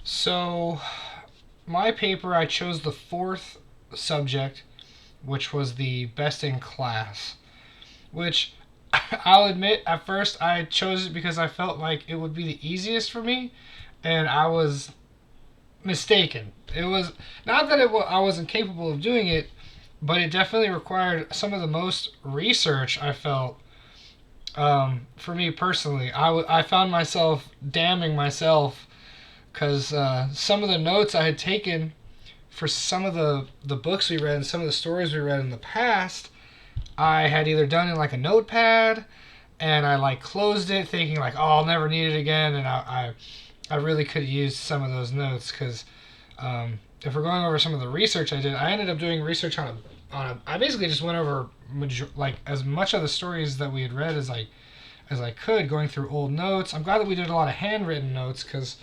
So, my paper, I chose the fourth subject, which was the best in class. Which I'll admit, at first I chose it because I felt like it would be the easiest for me, and I was mistaken. It was not that I wasn't capable of doing it, but it definitely required some of the most research. I felt, for me personally, I found myself damning myself because some of the notes I had taken for some of the books we read and some of the stories we read in the past, I had either done in like a notepad and I like closed it thinking like, oh, I'll never need it again, and I really could use some of those notes because if we're going over some of the research I did, I ended up doing research I basically just went over like as much of the stories that we had read as I could, going through old notes. I'm glad that we did a lot of handwritten notes because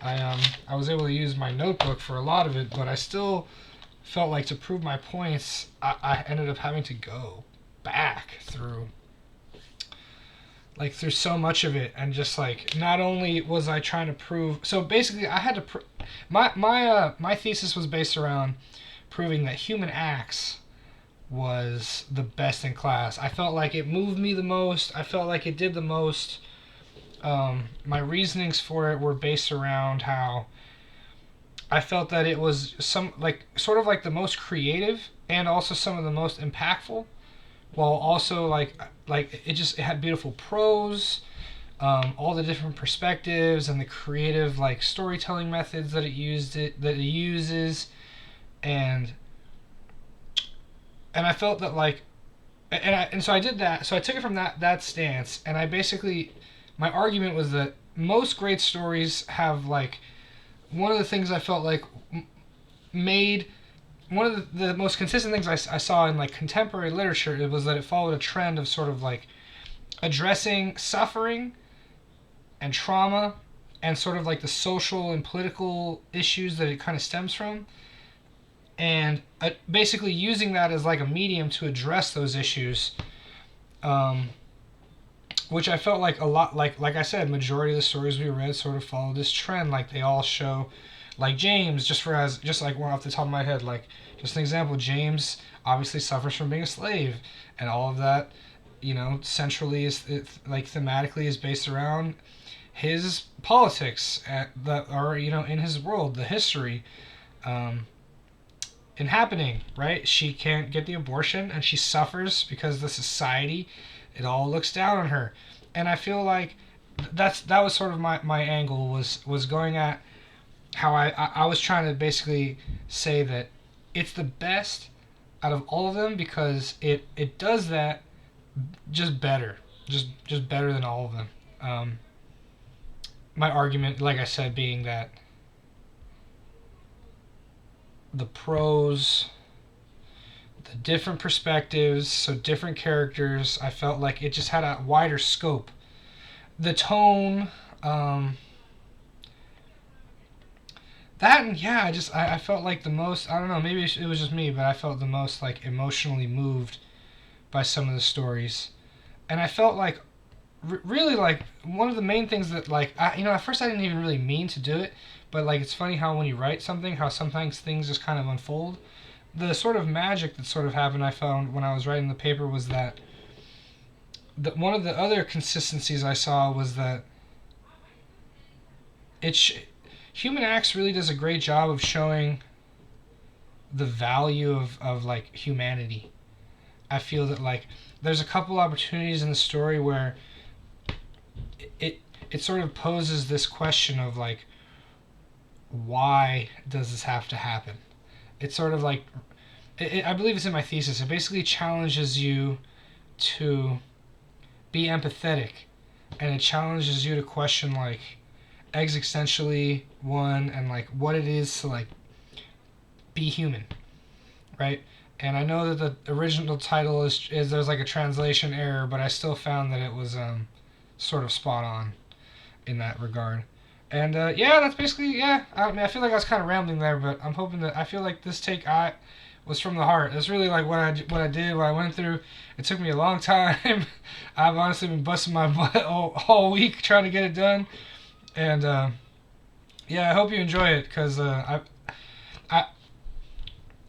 I was able to use my notebook for a lot of it, but I still felt like to prove my points, I ended up having to go back through so much of it, and just like not only was I trying to prove, so basically I had to my thesis was based around proving that human acts was the best in class. I felt like it moved me the most. I felt like it did the most. My reasonings for it were based around how I felt that it was some like sort of like the most creative and also some of the most impactful, while also it had beautiful prose, all the different perspectives and the creative like storytelling methods that it uses, and I felt that like and so I did that. So I took it from that stance, and I basically my argument was that most great stories have like one of the things I felt like made one of the most consistent things I saw in like contemporary literature, it was that it followed a trend of sort of like addressing suffering and trauma and sort of like the social and political issues that it kind of stems from, and basically using that as like a medium to address those issues, um, which I felt like a lot like I said, majority of the stories we read sort of follow this trend. Like they all show, like James, just like one off the top of my head, like just an example, James obviously suffers from being a slave, and all of that, centrally like thematically is based around his politics that are in his world, the history, um, and happening. Right, she can't get the abortion, and she suffers because the society, it all looks down on her, and I feel like that was sort of my angle was going at how I was trying to basically say that it's the best out of all of them because it does that just better, just better than all of them. My argument, like I said, being that the prose, the different perspectives, so different characters, I felt like it just had a wider scope. The tone, um, that and yeah, I felt like the most. I don't know, maybe it was just me, but I felt the most like emotionally moved by some of the stories, and I felt like really like one of the main things that like at first I didn't even really mean to do it, but like it's funny how when you write something, how sometimes things just kind of unfold. The sort of magic that sort of happened I found when I was writing the paper was that one of the other consistencies I saw was that Human Acts really does a great job of showing the value of like humanity. I feel that like there's a couple opportunities in the story where it it sort of poses this question of like, why does this have to happen? It's sort of like I believe it's in my thesis. It basically challenges you to be empathetic, and it challenges you to question like existentially one, and like what it is to like be human, right? And I know that the original title is there's like a translation error, but I still found that it was sort of spot on in that regard. And yeah, that's basically yeah. I mean, I feel like I was kind of rambling there, but I'm hoping that I feel like this take I was from the heart. That's really like what I did, what I went through. It took me a long time. I've honestly been busting my butt all week trying to get it done, and Yeah, I hope you enjoy it because I,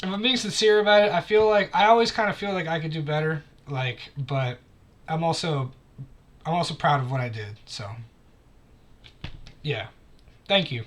if I'm being sincere about it, I feel like I always kind of feel like I could do better. Like, but I'm also I'm also proud of what I did. So, yeah, thank you.